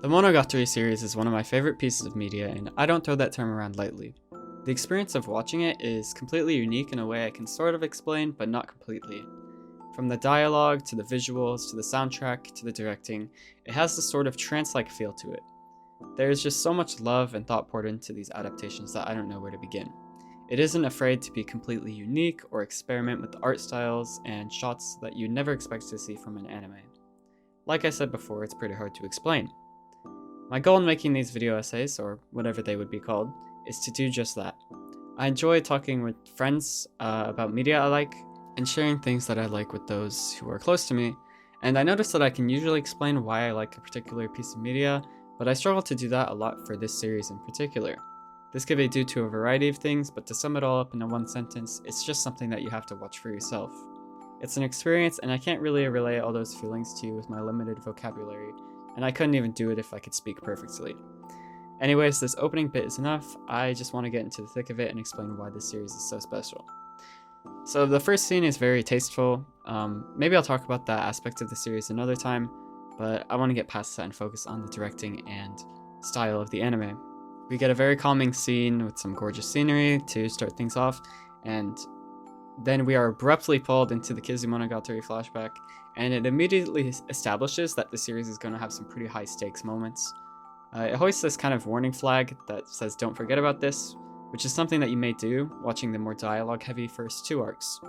The Monogatari series is one of my favorite pieces of media, and I don't throw that term around lightly. The experience of watching it is completely unique in a way I can sort of explain, but not completely. From the dialogue, to the visuals, to the soundtrack, to the directing, it has this sort of trance-like feel to it. There is just so much love and thought poured into these adaptations that I don't know where to begin. It isn't afraid to be completely unique or experiment with art styles and shots that you'd never expect to see from an anime. Like I said before, it's pretty hard to explain. My goal in making these video essays, or whatever they would be called, is to do just that. I enjoy talking with friends about media I like, and sharing things that I like with those who are close to me, and I notice that I can usually explain why I like a particular piece of media, but I struggle to do that a lot for this series in particular. This could be due to a variety of things, but to sum it all up in one sentence, it's just something that you have to watch for yourself. It's an experience, and I can't really relay all those feelings to you with my limited vocabulary, and I couldn't even do it if I could speak perfectly. Anyways, this opening bit is enough. I just want to get into the thick of it and explain why this series is so special. So the first scene is very tasteful. Maybe I'll talk about that aspect of the series another time, but I want to get past that and focus on the directing and style of the anime. We get a very calming scene with some gorgeous scenery to start things off, and then we are abruptly pulled into the Kizumonogatari flashback, and it immediately establishes that the series is going to have some pretty high stakes moments. It hoists this kind of warning flag that says don't forget about this, which is something that you may do watching the more dialogue heavy first two arcs.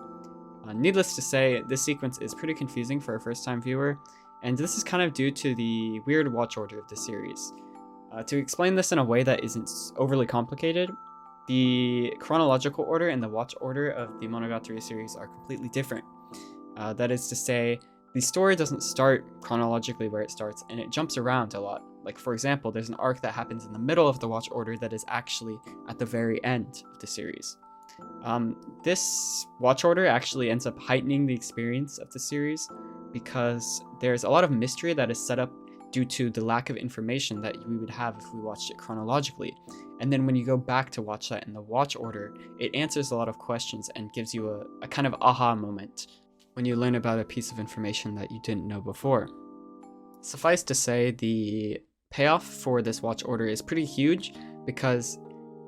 Needless to say, this sequence is pretty confusing for a first time viewer, and this is kind of due to the weird watch order of the series. To explain this in a way that isn't overly complicated, the chronological order and the watch order of the Monogatari series are completely different. That is to say, the story doesn't start chronologically where it starts, and it jumps around a lot. Like, for example, there's an arc that happens in the middle of the watch order that is actually at the very end of the series. This watch order actually ends up heightening the experience of the series because there's a lot of mystery that is set up due to the lack of information that we would have if we watched it chronologically. And then when you go back to watch that in the watch order, it answers a lot of questions and gives you a kind of aha moment when you learn about a piece of information that you didn't know before. Suffice to say, the payoff for this watch order is pretty huge because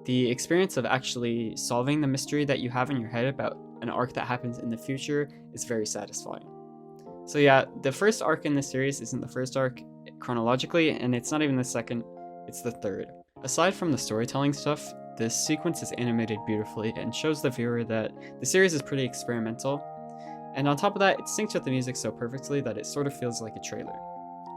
the experience of actually solving the mystery that you have in your head about an arc that happens in the future is very satisfying. So yeah, the first arc in this series isn't the first arc chronologically, and it's not even the second, it's the third. Aside from the storytelling stuff, this sequence is animated beautifully and shows the viewer that the series is pretty experimental, and on top of that, it syncs with the music so perfectly that it sort of feels like a trailer.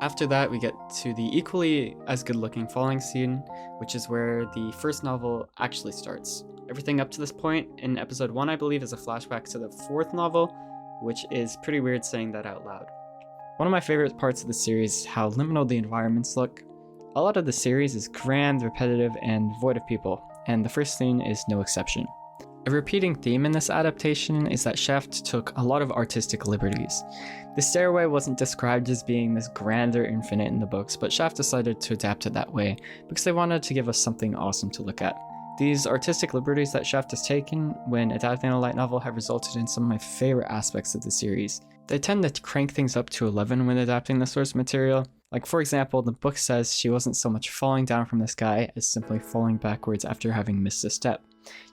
After that, we get to the equally as good looking falling scene, which is where the first novel actually starts. Everything up to this point in episode 1, I believe, is a flashback to the fourth novel, which is pretty weird saying that out loud. One of my favorite parts of the series is how liminal the environments look. A lot of the series is grand, repetitive, and void of people, and the first scene is no exception. A repeating theme in this adaptation is that Shaft took a lot of artistic liberties. The stairway wasn't described as being this grand or infinite in the books, but Shaft decided to adapt it that way because they wanted to give us something awesome to look at. These artistic liberties that Shaft has taken when adapting a light novel have resulted in some of my favorite aspects of the series. They tend to crank things up to 11 when adapting the source material. Like, for example, the book says she wasn't so much falling down from the sky as simply falling backwards after having missed a step.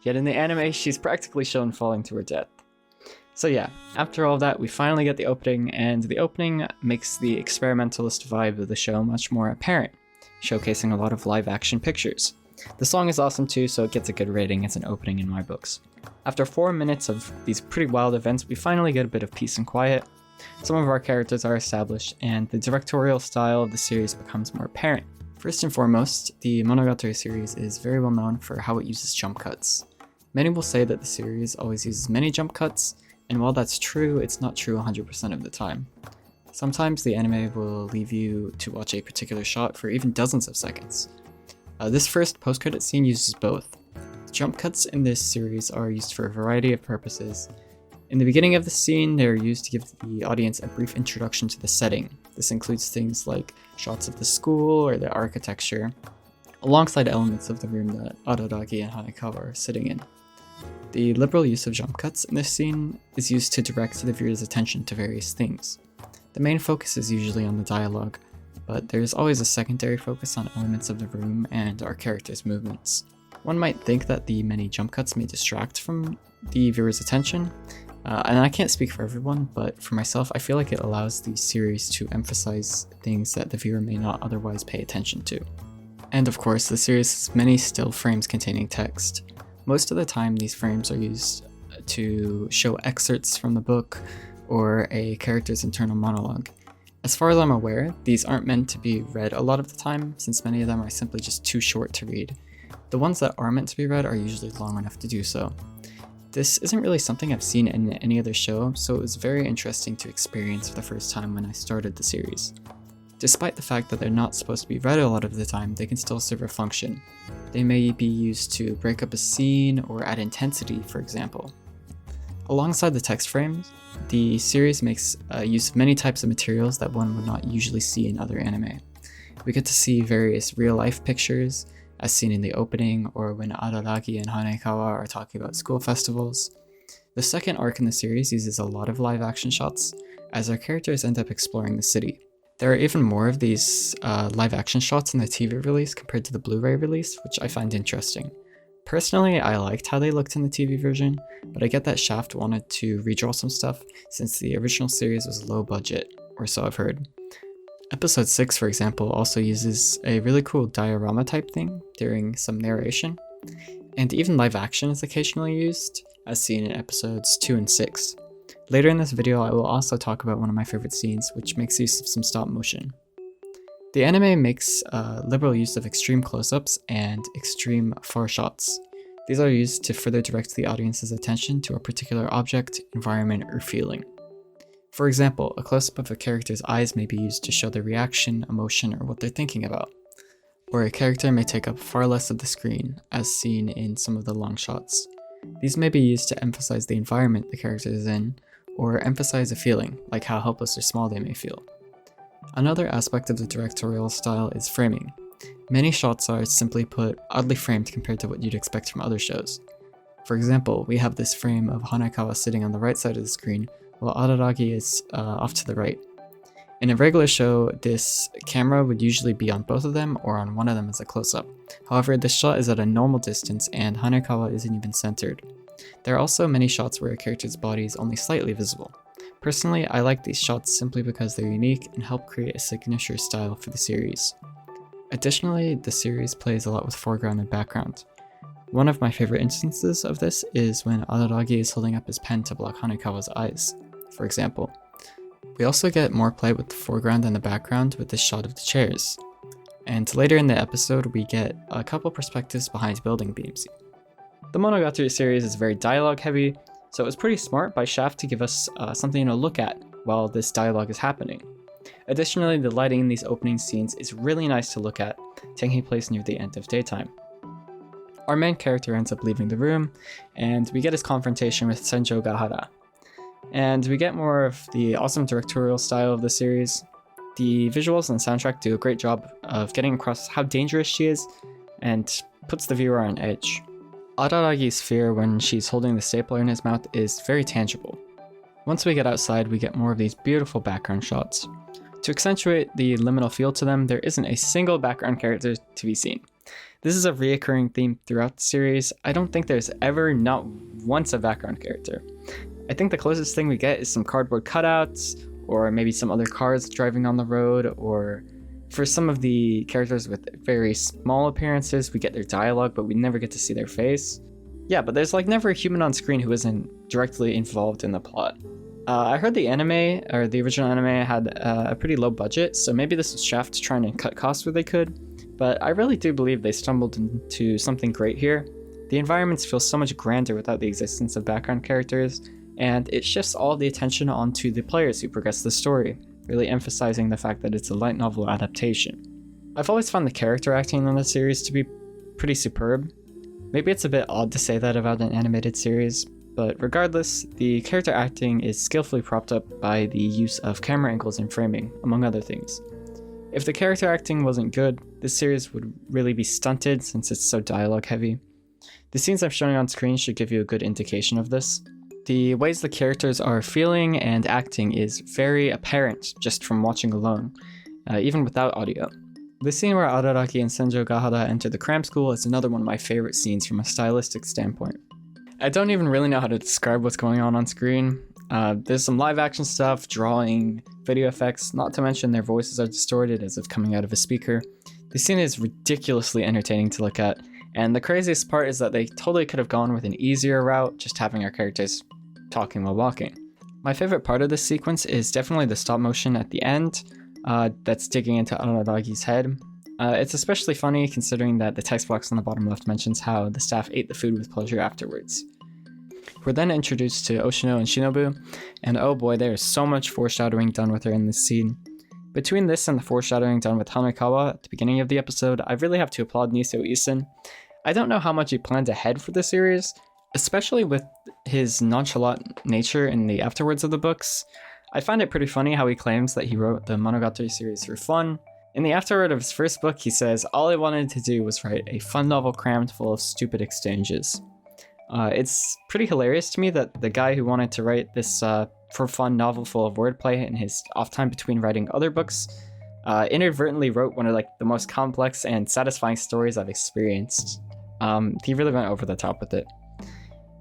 Yet in the anime, she's practically shown falling to her death. So yeah, after all that, we finally get the opening, and the opening makes the experimentalist vibe of the show much more apparent, showcasing a lot of live action pictures. The song is awesome too, so it gets a good rating as an opening in my books. After 4 minutes of these pretty wild events, we finally get a bit of peace and quiet. Some of our characters are established, and the directorial style of the series becomes more apparent. First and foremost, the Monogatari series is very well known for how it uses jump cuts. Many will say that the series always uses many jump cuts, and while that's true, it's not true 100% of the time. Sometimes the anime will leave you to watch a particular shot for even dozens of seconds. This first post-credit scene uses both. Jump cuts in this series are used for a variety of purposes. In the beginning of the scene, they're used to give the audience a brief introduction to the setting. This includes things like shots of the school or the architecture, alongside elements of the room that Araragi and Hanekawa are sitting in. The liberal use of jump cuts in this scene is used to direct the viewer's attention to various things. The main focus is usually on the dialogue, but there's always a secondary focus on elements of the room and our characters' movements. One might think that the many jump cuts may distract from the viewer's attention, and I can't speak for everyone, but for myself, I feel like it allows the series to emphasize things that the viewer may not otherwise pay attention to. And of course, the series has many still frames containing text. Most of the time, these frames are used to show excerpts from the book or a character's internal monologue. As far as I'm aware, these aren't meant to be read a lot of the time, since many of them are simply just too short to read. The ones that are meant to be read are usually long enough to do so. This isn't really something I've seen in any other show, so it was very interesting to experience for the first time when I started the series. Despite the fact that they're not supposed to be read a lot of the time, they can still serve a function. They may be used to break up a scene or add intensity, for example. Alongside the text frames, the series makes use of many types of materials that one would not usually see in other anime. We get to see various real-life pictures, as seen in the opening or when Araragi and Hanekawa are talking about school festivals. The second arc in the series uses a lot of live-action shots, as our characters end up exploring the city. There are even more of these live-action shots in the TV release compared to the Blu-ray release, which I find interesting. Personally, I liked how they looked in the TV version, but I get that Shaft wanted to redraw some stuff since the original series was low budget, or so I've heard. Episode 6, for example, also uses a really cool diorama type thing during some narration, and even live action is occasionally used, as seen in episodes 2 and 6. Later in this video, I will also talk about one of my favorite scenes, which makes use of some stop motion. The anime makes liberal use of extreme close-ups and extreme far shots. These are used to further direct the audience's attention to a particular object, environment, or feeling. For example, a close-up of a character's eyes may be used to show their reaction, emotion, or what they're thinking about. Or a character may take up far less of the screen, as seen in some of the long shots. These may be used to emphasize the environment the character is in, or emphasize a feeling, like how helpless or small they may feel. Another aspect of the directorial style is framing. Many shots are, simply put, oddly framed compared to what you'd expect from other shows. For example, we have this frame of Hanekawa sitting on the right side of the screen, while Araragi is off to the right. In a regular show, this camera would usually be on both of them or on one of them as a close-up. However, this shot is at a normal distance and Hanekawa isn't even centered. There are also many shots where a character's body is only slightly visible. Personally, I like these shots simply because they're unique and help create a signature style for the series. Additionally, the series plays a lot with foreground and background. One of my favorite instances of this is when Araragi is holding up his pen to block Hanekawa's eyes, for example. We also get more play with the foreground and the background with this shot of the chairs. And later in the episode, we get a couple perspectives behind building beams. The Monogatari series is very dialogue heavy, so it was pretty smart by Shaft to give us something to look at while this dialogue is happening. Additionally, the lighting in these opening scenes is really nice to look at, taking place near the end of daytime. Our main character ends up leaving the room, and we get his confrontation with Senjo Gahara. And we get more of the awesome directorial style of the series. The visuals and soundtrack do a great job of getting across how dangerous she is, and puts the viewer on edge. Araragi's fear when she's holding the stapler in his mouth is very tangible. Once we get outside, we get more of these beautiful background shots. To accentuate the liminal feel to them, there isn't a single background character to be seen. This is a reoccurring theme throughout the series. I don't think there's ever not once a background character. I think the closest thing we get is some cardboard cutouts, or maybe some other cars driving on the road, or for some of the characters with very small appearances, we get their dialogue, but we never get to see their face. Yeah, but there's like never a human on screen who isn't directly involved in the plot. I heard the anime, or the original anime, had a pretty low budget, so maybe this was Shaft trying to cut costs where they could, but I really do believe they stumbled into something great here. The environments feel so much grander without the existence of background characters, and it shifts all the attention onto the players who progress the story, really emphasizing the fact that it's a light novel adaptation. I've always found the character acting in the series to be pretty superb. Maybe it's a bit odd to say that about an animated series, but regardless, the character acting is skillfully propped up by the use of camera angles and framing, among other things. If the character acting wasn't good, this series would really be stunted since it's so dialogue heavy. The scenes I'm showing on screen should give you a good indication of this. The ways the characters are feeling and acting is very apparent just from watching alone, even without audio. The scene where Araraki and Senjo Gahara enter the cram school is another one of my favorite scenes from a stylistic standpoint. I don't even really know how to describe what's going on screen. There's some live action stuff, drawing, video effects, not to mention their voices are distorted as if coming out of a speaker. The scene is ridiculously entertaining to look at, and the craziest part is that they totally could have gone with an easier route, just having our characters talking while walking. My favorite part of this sequence is definitely the stop motion at the end, that's digging into Araragi's head. It's especially funny considering that the text box on the bottom left mentions how the staff ate the food with pleasure afterwards. We're then introduced to Oshino and Shinobu, and oh boy, there is so much foreshadowing done with her in this scene. Between this and the foreshadowing done with Hanekawa at the beginning of the episode, I really have to applaud Niseo Isin. I don't know how much he planned ahead for the series, especially with his nonchalant nature in the afterwards of the books. I find it pretty funny how he claims that he wrote the Monogatari series for fun. In the afterword of his first book, he says, all I wanted to do was write a fun novel crammed full of stupid exchanges. It's pretty hilarious to me that the guy who wanted to write this for fun novel full of wordplay in his off time between writing other books inadvertently wrote one of the most complex and satisfying stories I've experienced. He really went over the top with it.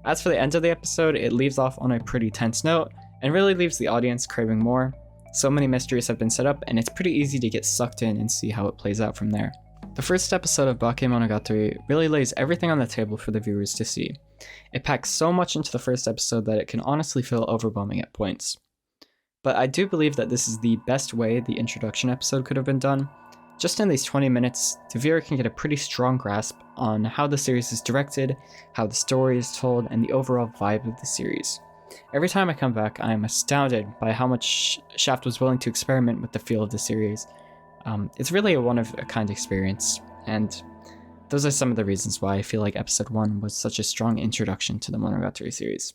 As for the end of the episode, it leaves off on a pretty tense note, and really leaves the audience craving more. So many mysteries have been set up, and it's pretty easy to get sucked in and see how it plays out from there. The first episode of Bakemonogatari really lays everything on the table for the viewers to see. It packs so much into the first episode that it can honestly feel overwhelming at points. But I do believe that this is the best way the introduction episode could have been done. Just in these 20 minutes, the viewer can get a pretty strong grasp on how the series is directed, how the story is told, and the overall vibe of the series. Every time I come back, I am astounded by how much Shaft was willing to experiment with the feel of the series. It's really a one-of-a-kind experience, and those are some of the reasons why I feel like Episode 1 was such a strong introduction to the Monogatari series.